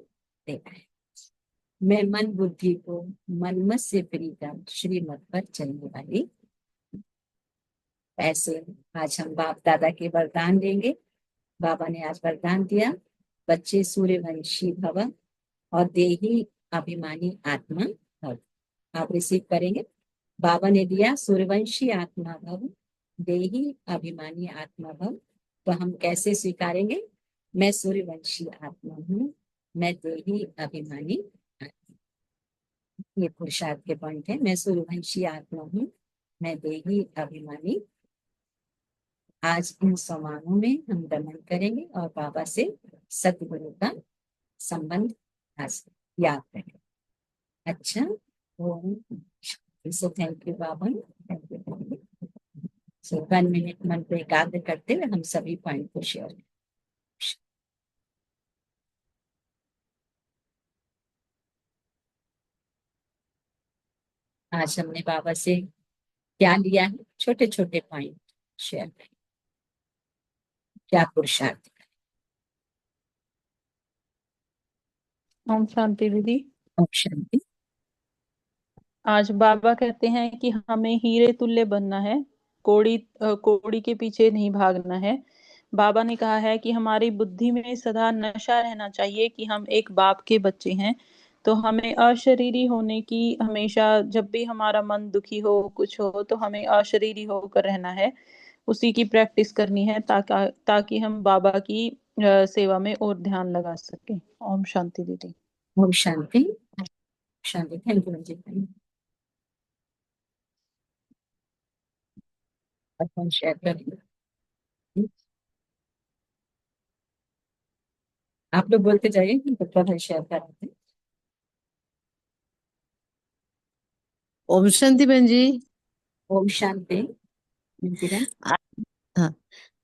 देना है। मैं मन बुद्धि को मनमत से फ्री कर श्रीमत पर चलने वाली। ऐसे आज हम बाप दादा के वरदान देंगे। बाबा ने आज वरदान दिया, बच्चे सूर्यवंशी भव और देही अभिमानी आत्मा भव। आप रिसीव करेंगे। बाबा ने दिया सूर्यवंशी आत्मा भव, देही अभिमानी आत्मा भव। तो हम कैसे स्वीकारेंगे? मैं सूर्यवंशी आत्मा हूँ, मैं देही अभिमानी आत्मा। ये पुरुषार्थ के पॉइंट है। मैं सूर्यवंशी आत्मा हूँ, मैं देही अभिमानी। आज इन समानों में हम दमन करेंगे और बाबा से सतगुरु का संबंध हासिल याद करें। अच्छा, सो थैंक यू बाबा, थैंक यू। सो 1 मिनट मन को एकाग्र करते हुए हम सभी पॉइंट को शेयर करें। आज हमने बाबा से क्या लिया है? छोटे छोटे पॉइंट शेयर करें। क्या पुरुषार्थ?
ओम शांति दीदी।
ओम शांति।
आज बाबा कहते हैं कि हमें हीरे तुल्य बनना है, कोड़ी के पीछे नहीं भागना है। बाबा ने कहा है कि हमारी बुद्धि में सदा नशा रहना चाहिए कि हम एक बाप के बच्चे हैं। तो हमें अशरीरी होने की हमेशा, जब भी हमारा मन दुखी हो कुछ हो तो हमें अशरीरी होकर रहना है, उसी की प्रैक्टिस करनी है ताकि हम बाबा की सेवा में और ध्यान लगा सकें। ओम शांति दीदी।
ओम शांति। शांति। थैंक यू रंजित भाई। अपन शेयर करेंगे। आप लोग बोलते जाइए कि बच्चा भाई शेयर कर रहे थे।
ओम शांति बहन जी।
ओम शांति। बहन।
आ- हाँ,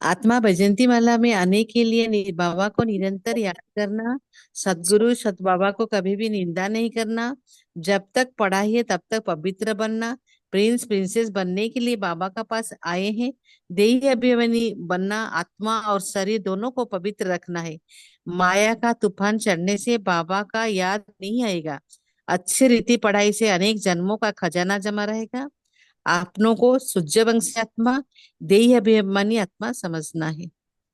आत्मा भजंती माला में आने के लिए बाबा को निरंतर याद करना, सदगुरु सत बाबा को कभी भी निंदा नहीं करना, जब तक पढ़ाई है तब तक पवित्र बनना, प्रिंस प्रिंसेस बनने के लिए बाबा का पास आए हैं, देही अभिमानी बनना, आत्मा और शरीर दोनों को पवित्र रखना है। माया का तूफान चढ़ने से बाबा का याद नहीं आएगा। अच्छी रीति पढ़ाई से अनेक जन्मों का खजाना जमा रहेगा। आपनों को सूर्यवंशी आत्मा, देही अभिमानी आत्मा समझना है।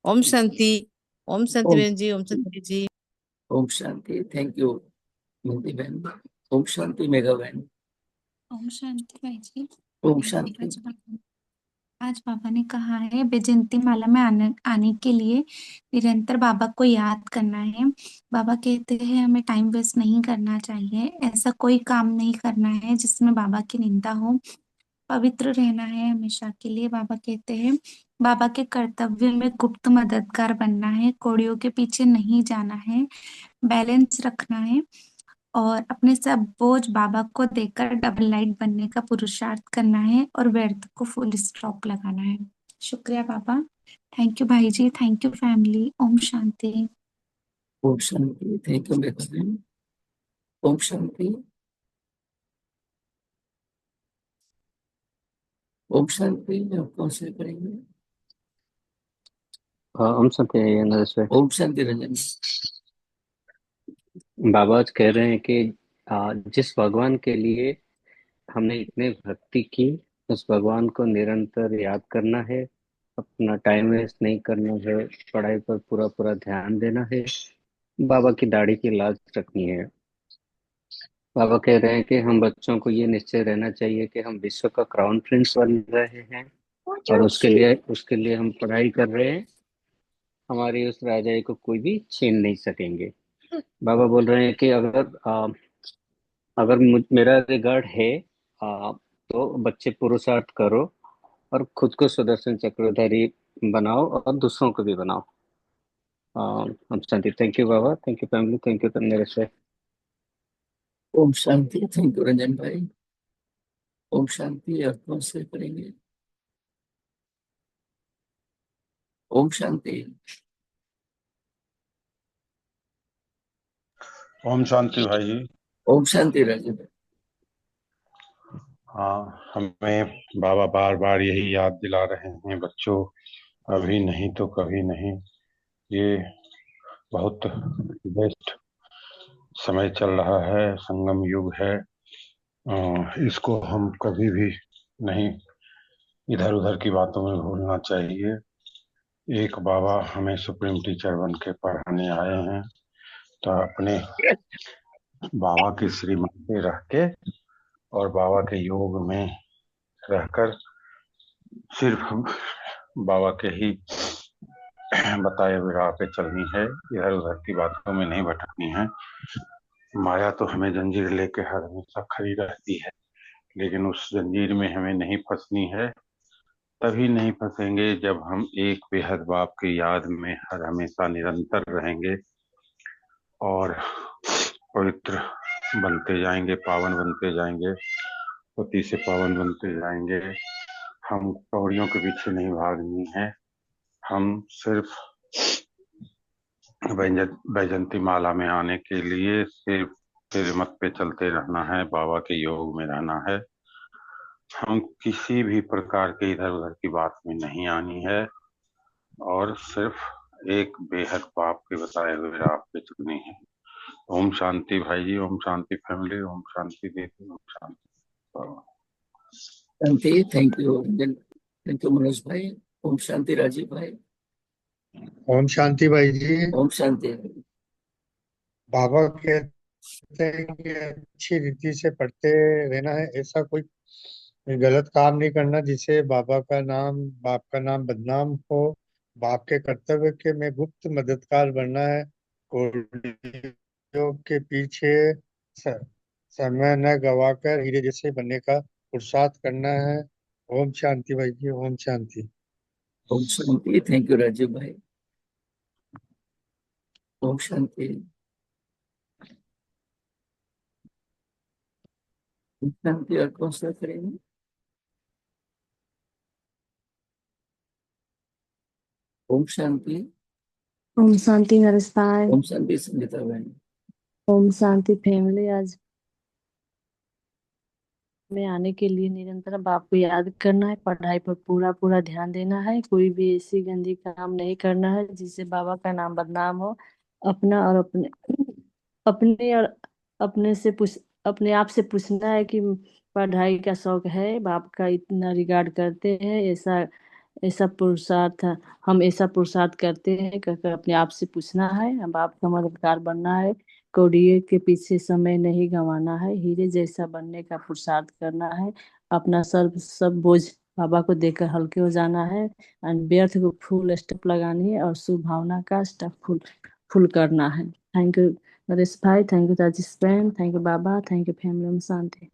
ओम शांति। ओम शांति
ओम
बहन जी। ओम शांति जी।
ओम शांति। थैंक यू मोदी बहन। ओम शांति मेघा बहन।
ओम शांति भाई जी।
ओम शांति।
आज बाबा ने कहा है वैजयंती माला में आने के लिए निरंतर बाबा को याद करना है। बाबा कहते हैं हमें टाइम वेस्ट नहीं करना चाहिए, ऐसा कोई काम नहीं करना है जिसमें बाबा की निंदा हो। पवित्र रहना है हमेशा के लिए। बाबा कहते हैं बाबा के कर्तव्य में गुप्त मददगार बनना है, कौड़ियों के पीछे नहीं जाना है, बैलेंस रखना है और अपने सब बोझ बाबा को देकर डबल लाइट बनने का पुरुषार्थ करना है और व्यर्थ को फुल स्टॉप लगाना है। शुक्रिया बाबा। थैंक यू भाई जी, थैंक यू फैमिली। ओम शांति।
ओम शांति। थैंक यू मेघा बहन। ओम शांति। ओम शांति। आप कौन से करेंगे?
ओम शांति नरेश।
ओम शांति रंजन।
बाबा आज कह रहे हैं कि जिस भगवान के लिए हमने इतने भक्ति की, उस भगवान को निरंतर याद करना है, अपना टाइम वेस्ट नहीं करना है, पढ़ाई पर पूरा पूरा ध्यान देना है, बाबा की दाढ़ी की लाज रखनी है। बाबा कह रहे हैं कि हम बच्चों को ये निश्चय रहना चाहिए कि हम विश्व का क्राउन प्रिंस बन रहे हैं और उसके लिए हम पढ़ाई कर रहे हैं। हमारी उस राजाई को कोई भी छीन नहीं सकेंगे। बाबा बोल रहे हैं कि अगर अगर मेरा रिगार्ड है, तो बच्चे पुरुषार्थ करो और खुद को सुदर्शन चक्रधारी बनाओ और दूसरों को भी बनाओ। हम शांति। थैंक यू बाबा, thank you family, thank you मेरे से।
ओम शांति। थैंक यू रंजन भाई। ओम शांति। और कौन से करेंगे? ओम शांति।
ओम शांति भाई जी।
ओम शांति रंजन भाई।
हाँ, हमें बाबा बार बार यही याद दिला रहे हैं, बच्चों, अभी नहीं तो कभी नहीं। ये बहुत बेस्ट समय चल रहा है, संगम युग है। इसको हम कभी भी नहीं इधर उधर की बातों में भूलना चाहिए। एक बाबा हमें सुप्रीम टीचर बन के पढ़ाने आए हैं, तो अपने बाबा की श्रीमत पे रह के और बाबा के योग में रहकर सिर्फ बाबा के ही बताए हुए राह पे चलनी है, इधर उधर की बातों में नहीं भटकनी है। माया तो हमें जंजीर लेके हर हमेशा खड़ी रहती है, लेकिन उस जंजीर में हमें नहीं फंसनी है। तभी नहीं फंसेंगे जब हम एक बेहद बाप की याद में हर हमेशा निरंतर रहेंगे और पवित्र बनते जाएंगे, पावन बनते जाएंगे, पति से पावन बनते जाएंगे। हम पौड़ियों के पीछे नहीं भागनी है, हम सिर्फ बैजंती माला में आने के लिए सिर्फ श्रीमत पे चलते रहना है, बाबा के योग में रहना है। हम किसी भी प्रकार के इधर उधर की बात में नहीं आनी है और सिर्फ एक बेहद बाप के बताए हुए राह पे चलनी है। ओम शांति भाई जी, ओम शांति फैमिली, ओम शांति दीदी, ओम शांति बाबा।
शांति। Thank you Ranjan. Thank you Manoj भाई। ओम शांति राजीव भाई।
ओम शांति भाई जी।
ओम शांति।
बाबा कहते हैं कि अच्छी रीति से पढ़ते रहना है, ऐसा कोई गलत काम नहीं करना जिससे बाप का नाम बदनाम हो। बाप के कर्तव्य के में गुप्त मददगार बनना है। कोड़ियों के पीछे स- समय न गवाकर हीरे जैसे बनने का पुरुषार्थ करना है। ओम शांति भाई जी, ओम शांति।
ओम शांति। थैंक यू राजीव भाई। ओम शांति। ओम शांति। और कौन सा करेंगे? ओम शांति।
ओम शांति नरेश भाई।
ओम शांति संगीता भाई।
ओम शांति फैमिली। आज में आने के लिए निरंतर बाप को याद करना है, पढ़ाई पर पूरा पूरा ध्यान देना है, कोई भी ऐसी गंदी काम नहीं करना है जिससे बाबा का नाम बदनाम हो। अपना और अपने अपने और अपने से पूछ अपने आप से पूछना है कि पढ़ाई का शौक है, बाप का इतना रिगार्ड करते हैं, ऐसा ऐसा पुरुषार्थ हम ऐसा पुरुषार्थ करते हैं कर अपने आप से पूछना है। हम बाप का मददगार बनना है, कौड़िये के पीछे समय नहीं गंवाना है, हीरे जैसा बनने का पुरुषार्थ करना है। अपना सब बोझ बाबा को देकर हल्के हो जाना है, एंड व्यर्थ को फुल स्टॉप लगानी है और शुभ भावना का स्टॉप फुल फुल करना है। थैंक यू नरेश भाई, थैंक यू राजेश बहन, थैंक यू बाबा, थैंक यू फैमिली। शांति।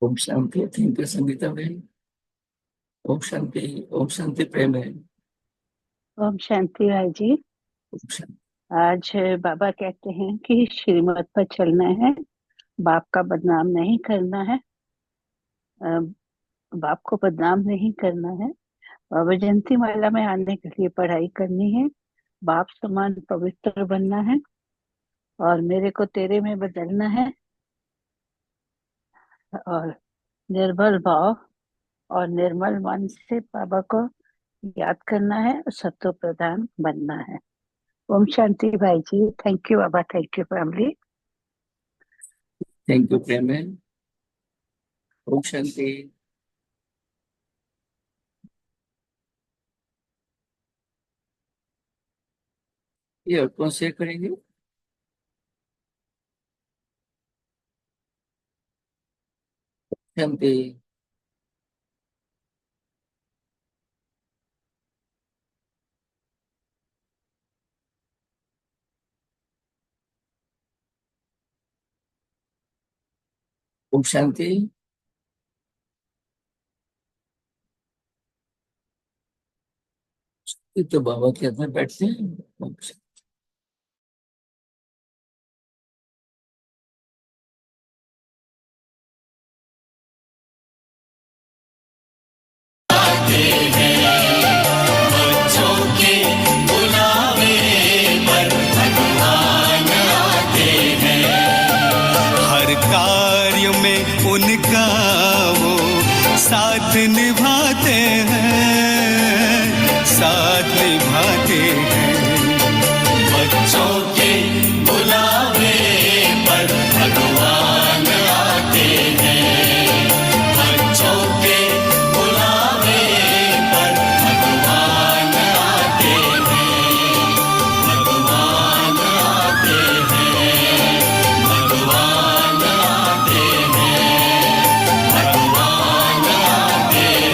ओम शांति। थैंक यू संगीता भाई। ओम शांति। ओम शांति प्रेम है।
ओम शांति भाई जी।
ओम शांति।
आज बाबा कहते हैं कि श्रीमत पर चलना है, बाप का बदनाम नहीं करना है। अ, बाप को बदनाम नहीं करना है। बाबा जयंती माला में आने के लिए पढ़ाई करनी है, बाप समान पवित्र बनना है और मेरे को तेरे में बदलना है और निर्बल भाव और निर्मल मन से बाबा को याद करना है और सत्व प्रधान बनना है। ओम शांति भाई जी। थैंक यू बाबा, thank you family.
Thank you प्रेम है। ओम शांति। ये और कौन से करेंगे? शांति।
ओम शांति। तो बाबा के अंदर बैठते हैं। ओम शांति।
बच्चों के बुलावे पर भगवान आते हैं। हर कार्य में उनका वो साथ निभाते हैं, साथ निभाते हैं। बच्चों के बुलावे पर भगवान आते हैं। बच्चों के बुलावे पर भगवान आते हैं। भगवान आते हैं। भगवान आते हैं। भगवान आते हैं।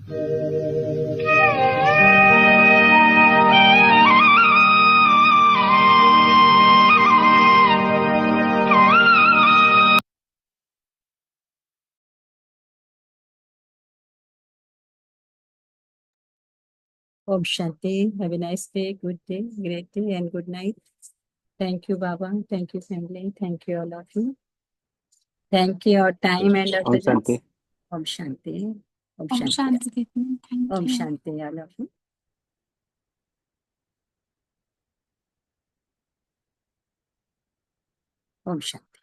Om Shanti. Have a nice day, good day, great day, and good night. Thank you, Baba. Thank you, family. Thank you, all of you. Thank you, your time and
Om
attendance.
Shanti.
Om Shanti. Om
Om
Shanti.
Shanti Didi. Thank
Om
you.
Shanti, all of you. Om Shanti.